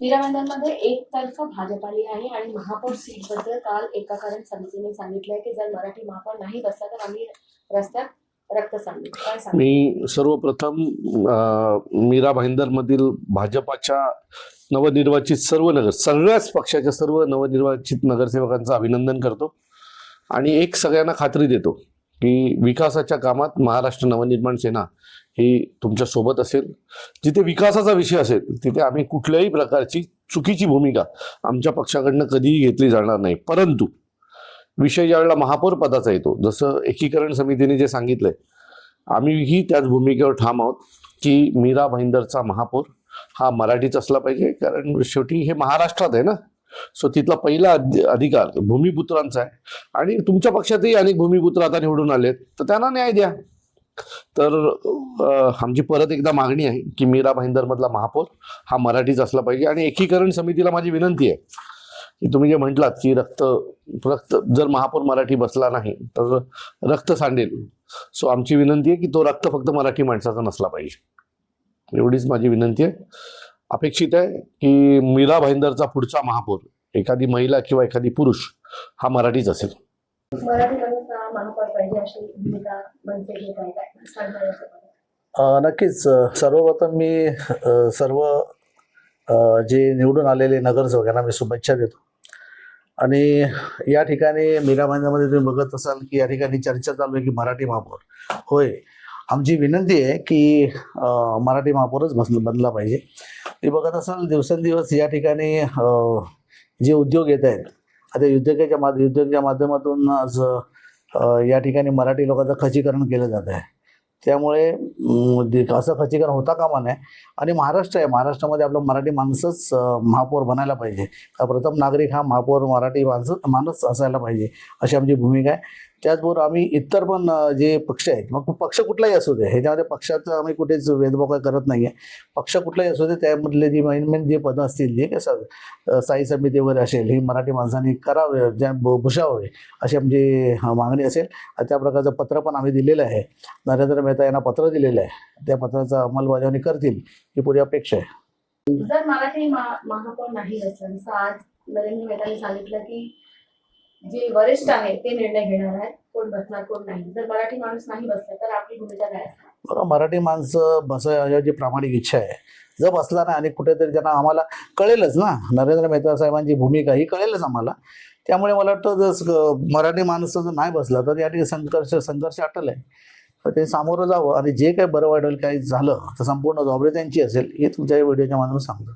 मीराबंदरमध्ये एकतर्फा भाजप आली आहे आणि महापौर सीटबद्दल काल एका कारण समितीने सांगितलंय की जर मराठी महापौर नाही बसला तर आम्ही रस्त्यात रक्त सांगू. काय सांगू? मी सर्वप्रथम मीरा भाईंदरमधील भाजपाच्या नवनिर्वाचित सगळ्याच पक्षाच्या सर्व नवनिर्वाचित नगरसेवकांचं अभिनंदन करतो आणि एक सगळ्यांना खात्री देतो की विकासाच्या कामात महाराष्ट्र नवनिर्माण सेना ही तुमच्या सोबत असेल. जिथे विकासाचा विषय असेल तिथे आम्ही कुठल्याही प्रकारची चुकीची भूमिका आमच्या पक्षाकडनं कधीही घेतली जाणार नाही. परंतु विषय ज्यावेळेला महापौर पदाचा येतो, जसं एकीकरण समितीने जे सांगितलंय, आम्हीही त्याच भूमिकेवर ठाम आहोत की मीरा भाईंदरचा महापौर हा मराठीच असला पाहिजे. कारण शेवटी हे महाराष्ट्रात आहे ना, सो तिथला पहिला अधिकार भूमिपुत्रांचा आहे आणि तुमच्या पक्षातही अनेक भूमिपुत्र आता निवडून आलेत, तर त्यांना न्याय द्या. तर आमची परत एकदा मागणी आहे की मीरा भाईंदर मधला महापौर हा मराठीच असला पाहिजे. आणि एकीकरण समितीला माझी विनंती आहे की तुम्ही जे म्हटलात की रक्त जर महापौर मराठी बसला नाही तर रक्त सांडेल, सो आमची विनंती आहे की तो रक्त फक्त मराठी माणसाचा नसला पाहिजे. एवढीच माझी विनंती आहे. अपेक्षित आहे की मीरा भाईंदरचा पुढचा महापौर एखादी महिला किंवा एखादी पुरुष हा मराठीच असेल. मराठी महापौर पाहिजे अशी भूमिका मनसे घेत आहे काय? नक्कीच. सर्वप्रथम मी सर्व जे निवडून आलेले नगरसेवकांना मी शुभेच्छा देतो. आणि या ठिकाणी मीरा भाईंदरमध्ये तुम्ही बघत असाल की या ठिकाणी चर्चा चालू आहे की मराठी महापौर. होय, आमची विनंती आहे की मराठी महापौरच बनला पाहिजे. ते बघत असाल दिवसेंदिवस या ठिकाणी जे उद्योग येत आहेत, आता उद्योगाच्या माध्यमातून आज या ठिकाणी मराठी लोकांचं खच्चीकरण केलं जात आहे. त्यामुळे असं खच्चीकरण होता कामा नये. आणि महाराष्ट्र आहे, महाराष्ट्रामध्ये आपलं मराठी माणसंच महापौर बनायला पाहिजे. प्रथम नागरिक हा महापौर मराठी माणूस असायला पाहिजे अशी आमची भूमिका आहे. त्याचबरोबर आम्ही इतर पण जे पक्ष आहेत, मग पक्ष कुठलाही असू दे, ह्याच्यामध्ये पक्षाचं आम्ही कुठेच भेदभाव करत नाही आहे. पक्ष कुठलाही असू दे, त्यामधले जी मेन जे पदं असतील, जे कसं स्थायी समिती वगैरे असेल, ही मराठी माणसांनी करावे, ज्या भूषावे अशी आमची मागणी असेल. त्या प्रकारचं पत्र पण आम्ही दिलेलं आहे. नरेंद्र मेहता यांना पत्र दिलेलं आहे. त्या पत्राचं अंमलबजावणी करतील ही पुरी अपेक्षा आहे. जर मराठी महापौर नाही असलं, जसं आज नरेंद्र मेहतांनी सांगितलं की जे वरिष्ठ आहे ते निर्णय घेणार आहेत कोण बसणार कोण नाही. जर मराठी माणूस नाही बसला तर आपली भूमिका काय असणार? बघा, मराठी माणसं बसायची प्रामाणिक इच्छा आहे. जर बसला ना आणि कुठेतरी त्यांना आम्हाला कळेलच ना, नरेंद्र मेहता साहेबांची भूमिका ही कळेलच आम्हाला. त्यामुळे मला वाटतं जर मराठी माणसं जर नाही बसला तर या ठिकाणी संघर्ष अटल आहे. तर ते सामोरं जावं आणि जे काही बरं वाईट होईल काही झालं तर संपूर्ण जबाबदारी त्यांची असेल हे तुमच्या व्हिडिओच्या माध्यमातून सांगतो.